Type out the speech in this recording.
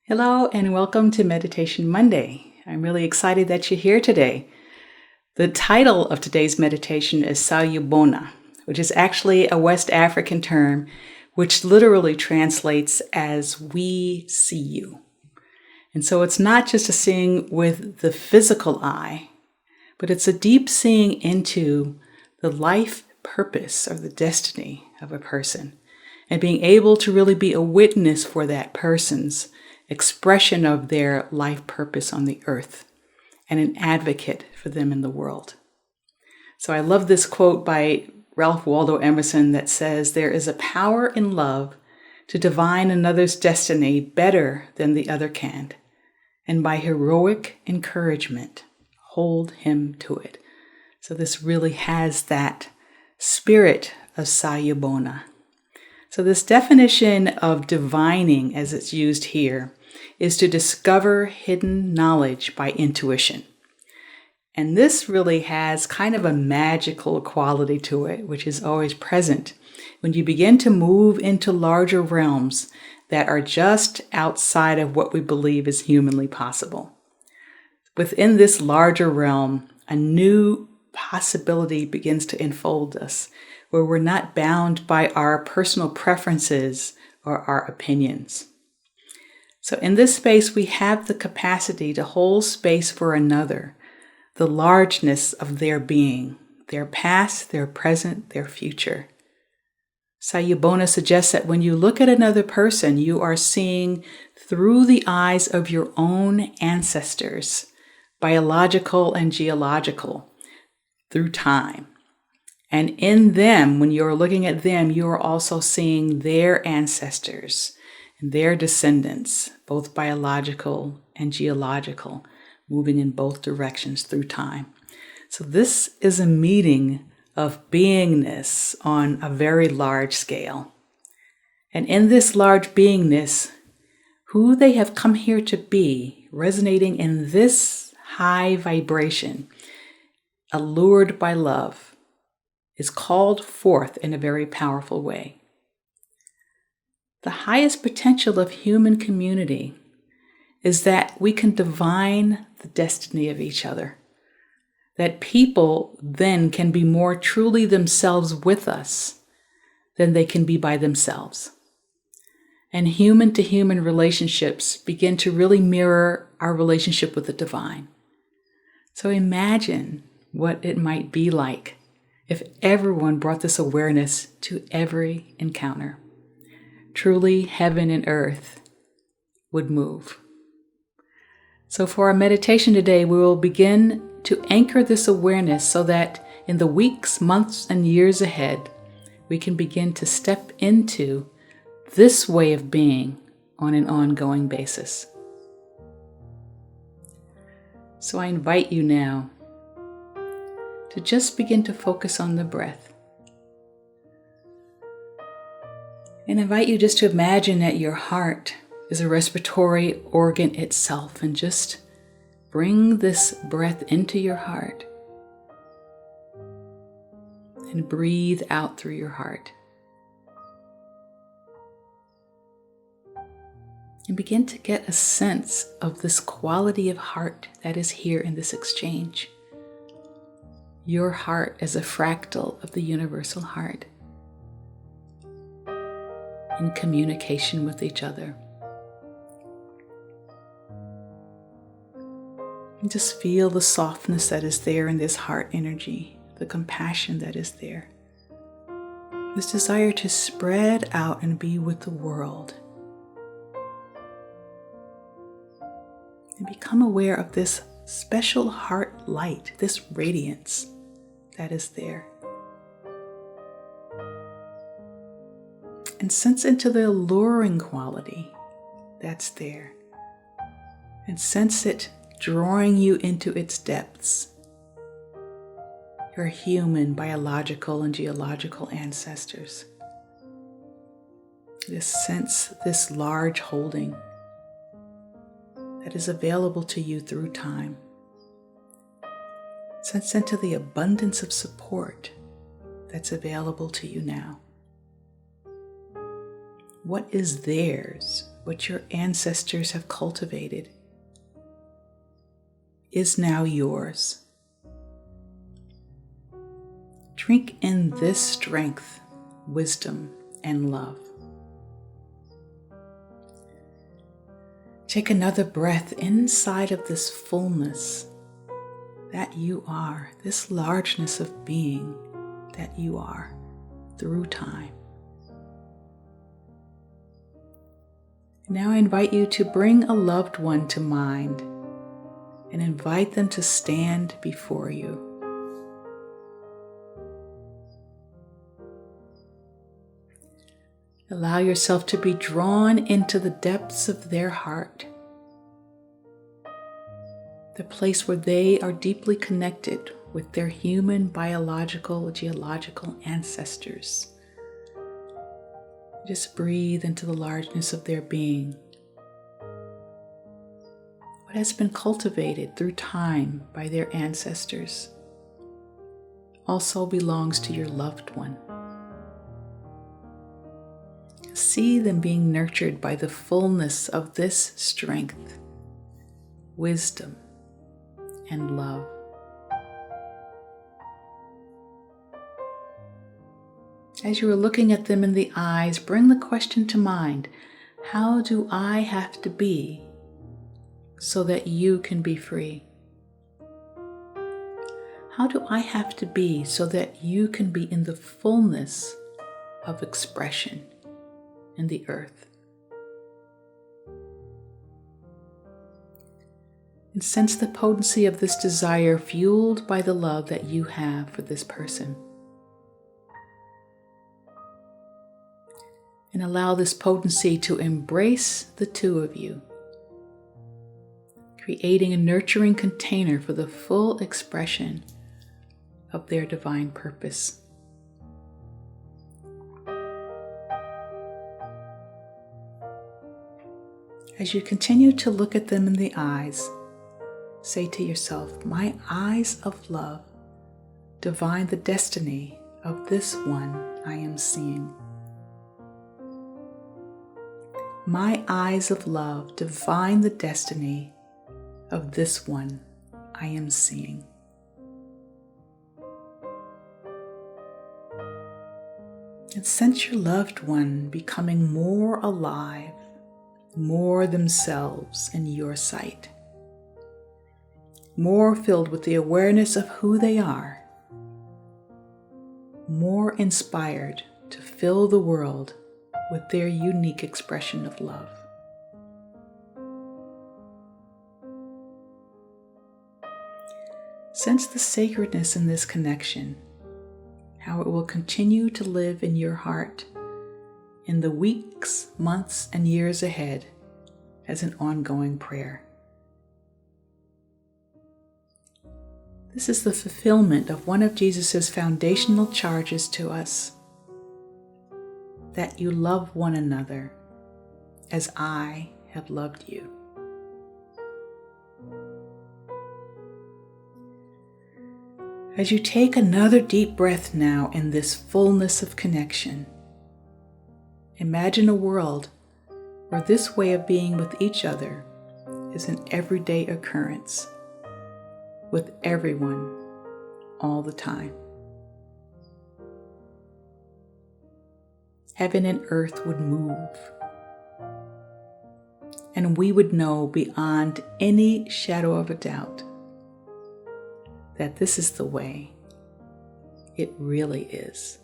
Hello and welcome to Meditation Monday. I'm really excited that you're here today. The title of today's meditation is Sawubona, which is actually a West African term which literally translates as "we see you." And so it's not just a seeing with the physical eye, but it's a deep seeing into the life purpose or the destiny of a person and being able to really be a witness for that person's expression of their life purpose on the earth and an advocate for them in the world. So I love this quote by Ralph Waldo Emerson that says, "There is a power in love to divine another's destiny better than the other can, and by heroic encouragement, hold him to it." So this really has that spirit of Sawubona. So this definition of divining, as it's used here, is to discover hidden knowledge by intuition. And this really has kind of a magical quality to it, which is always present when you begin to move into larger realms that are just outside of what we believe is humanly possible. Within this larger realm, a new possibility begins to enfold us, where we're not bound by our personal preferences or our opinions. So in this space, we have the capacity to hold space for another, the largeness of their being, their past, their present, their future. Sawubona suggests that when you look at another person, you are seeing through the eyes of your own ancestors, biological and geological, through time. And in them, when you're looking at them, you're also seeing their ancestors and their descendants, both biological and geological, moving in both directions through time. So this is a meeting of beingness on a very large scale. And in this large beingness, who they have come here to be, resonating in this high vibration, allured by love, is called forth in a very powerful way. The highest potential of human community is that we can divine the destiny of each other, that people then can be more truly themselves with us than they can be by themselves. And human to human relationships begin to really mirror our relationship with the divine. So imagine what it might be like if everyone brought this awareness to every encounter. Truly, heaven and earth would move. So for our meditation today, we will begin to anchor this awareness so that in the weeks, months, and years ahead, we can begin to step into this way of being on an ongoing basis. So I invite you now to just begin to focus on the breath. And invite you just to imagine that your heart is a respiratory organ itself, and just bring this breath into your heart and breathe out through your heart. And begin to get a sense of this quality of heart that is here in this exchange. Your heart is a fractal of the universal heart, in communication with each other. And just feel the softness that is there in this heart energy, the compassion that is there, this desire to spread out and be with the world. And become aware of this special heart light, this radiance that is there. And sense into the alluring quality that's there. And sense it drawing you into its depths. Your human, biological, and geological ancestors. Just sense this large holding that is available to you through time. Sense into the abundance of support that's available to you now. What is theirs what your ancestors have cultivated, is now yours. Drink in this strength, wisdom, and love. Take another breath inside of this fullness that you are, this largeness of being that you are through time. Now I invite you to bring a loved one to mind and invite them to stand before you. Allow yourself to be drawn into the depths of their heart, the place where they are deeply connected with their human, biological, geological ancestors. Just breathe into the largeness of their being. What has been cultivated through time by their ancestors also belongs to your loved one. See them being nurtured by the fullness of this strength, wisdom, and love. As you are looking at them in the eyes, bring the question to mind, how do I have to be so that you can be free? How do I have to be so that you can be in the fullness of expression in the earth? And sense the potency of this desire fueled by the love that you have for this person. And allow this potency to embrace the two of you, creating a nurturing container for the full expression of their divine purpose. As you continue to look at them in the eyes, say to yourself, my eyes of love divine the destiny of this one I am seeing. My eyes of love divine the destiny of this one I am seeing. And sense your loved one becoming more alive, more themselves in your sight, more filled with the awareness of who they are, more inspired to fill the world with their unique expression of love. Sense the sacredness in this connection, how it will continue to live in your heart in the weeks, months, and years ahead as an ongoing prayer. This is the fulfillment of one of Jesus' foundational charges to us, that you love one another as I have loved you. As you take another deep breath now in this fullness of connection, imagine a world where this way of being with each other is an everyday occurrence with everyone all the time. Heaven and earth would move, and we would know beyond any shadow of a doubt that this is the way it really is.